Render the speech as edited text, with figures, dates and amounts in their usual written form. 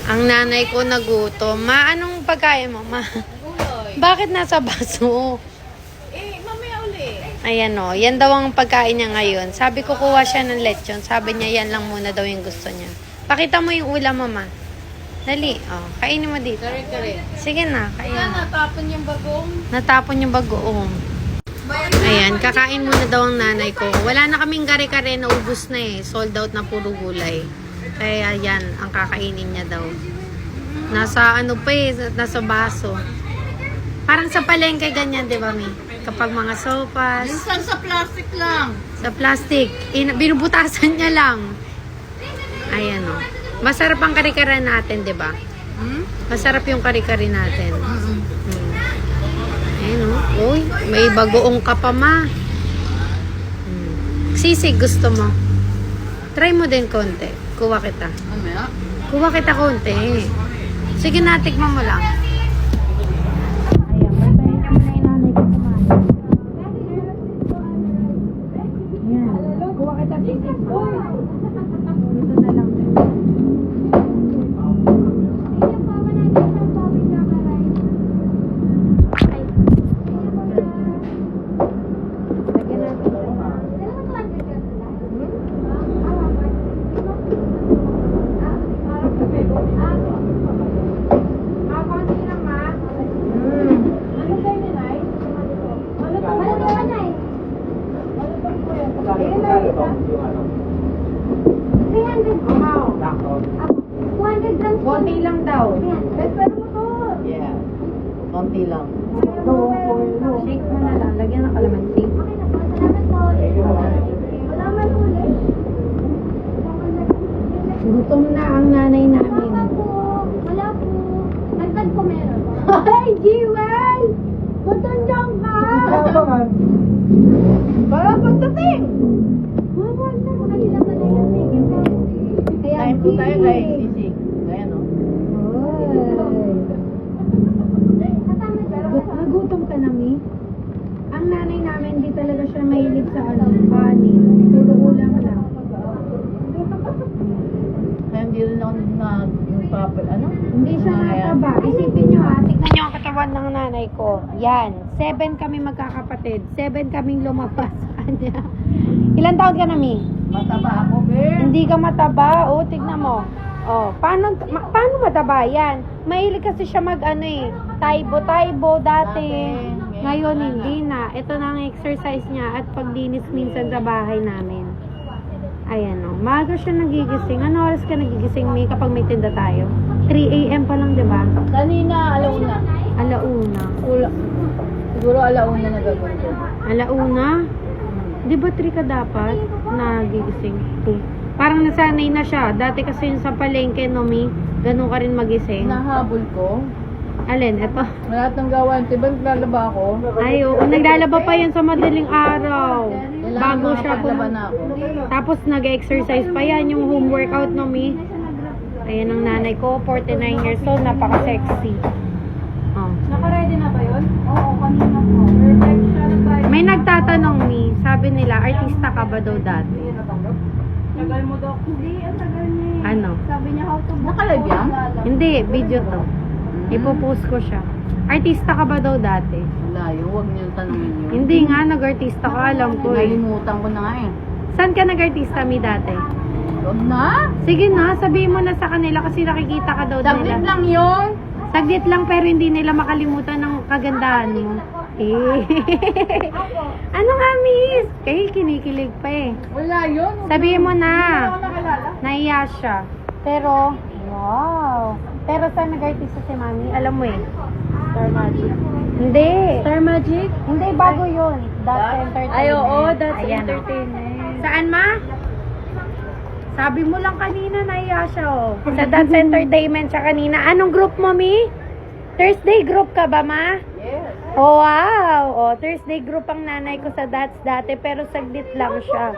Ang nanay ko nagutom. Ma, anong pagkain mo, ma? Gulay. Bakit nasa baso? Mamaya uli. Ayan o, yan daw ang pagkain niya ngayon. Sabi ko kuha siya ng lechon. Sabi niya yan lang muna daw yung gusto niya. Pakita mo yung ulam, mama. Dali, oh, kainin mo dito. Kare-kare. Sige na, kainin. Natapon yung bagong. Natapon yung bagoong. Ayan, kakain muna daw ang nanay ko. Wala na kaming kare-kare, naubos na eh. Sold out na puro gulay. Kaya yan, ang kakainin niya daw. Nasa ano pa eh, nasa baso. Parang sa palengke ganyan, di ba, Mi? Kapag mga sopas. Minsan sa plastic lang. Sa plastic. Binubutasan niya lang. Ayan o. Masarap ang kare-kare natin, di ba? Masarap yung kare-kare natin. Ayan o. Uy, may bagoong ka pa, ma. Sisig, gusto mo? Try mo din konti. Kuha kita. Mamaya. Kuha kita konti. Sige na, tikman mo lang. Ayan, bantayan niya muna yung nanay ko kumain. Ayan, kuha kita sisig mo. Dito na lang. Konti lang daw. Yeah. Konti lang. Shake mo na lang. Lagyan ng kalamansi. Gutom na ang nanay namin. Wala po. Nagtag ko meron. Ay, Jewel! Matandang ka! Para pagdating. Wala na. Kanila pa na yan. Thank you po. Kain po tayo guys. Sisig. Ayan o. Nagutom ka na, Mi? Ang nanay namin, di talaga siya mahilig sa kanin. Puro ulam lang. Kaya hindi rin ako nagpapal. Ano? Hindi siya nataba. Isipin nyo ha, tignan nyo ang katawan ng nanay ko. Yan. 7 kami magkakapatid. 7 kaming lumabas sa kanya. Ilan taon ka na, Mi? Mataba ako, Bear. Hindi ka mataba. O, tignan mo. O, paano mataba yan? Mahilig kasi siya taibo dati. Ngayon hindi na. Ito na ang exercise niya at paglinis minsan sa bahay namin. Ayan o. Maaga siya nagigising. Ano oras ka nagigising, Mi, kapag may tinda tayo? 3 a.m. pa lang, diba? Kanina, alauna. Alauna. Siguro alauna na gagawin ko. Alauna? Di ba 3 ka dapat nagigising? 2. Parang nasanay na siya. Dati kasi yung sa palengke, no, Mi? Ganun ka rin magising. Nahabol ko. Alin? Ito. Lahat ng gawain. Diba naglalaba ako? Ay, oo. Naglalaba pa yan sa madaling araw. Bago siya Kailangan na ako. Tapos nag-exercise pa yan. Yung home workout, no, Mi? Ayan ang nanay ko. 49 years old. Napaka-sexy. Oh. Naka-ready na ba yun? Oo, kanina po. Perfect siya. May nagtatanong, Mi. Sabi nila, artista ka ba daw dati? Tagal mo daw. Hindi, ang tagal niya. Ano? Sabi niya how to book. Naka-live yan? Hindi, video to. Ipopost ko siya. Artista ka ba daw dati? Wala yun. Huwag niyo tanongin yun. Hindi nga, nag-artista ka. Alam ko eh. Nalimutan ko na nga eh. Saan ka nag-artista, Mi, dati? Huwag na? Sige na, sabihin mo na sa kanila kasi nakikita ka daw Saglit nila. lang yun. Saglit lang pero hindi nila makalimutan ng kagandahan mo. Eh. Ano nga, Miss? Kaya kinikilig pa eh. Wala yun. Sabihin mo na. Hindi ako nakalala. Naiya siya. Pero, wow. Pero saan nag-artista si Mami? Alam mo eh. Star Magic. Hindi. Star Magic? Hindi, bago yun. That's Entertainment. Ay, oo, that's Ayan, oh. entertainment. Saan, Ma? Sabi mo lang kanina, naiya siya, oh. Sa That's Entertainment siya kanina. Anong group mo, Mi? Thursday group ka ba, Ma? Yes. Oh, wow! Oh, Thursday group ang nanay ko sa That's dati, pero saglit lang siya.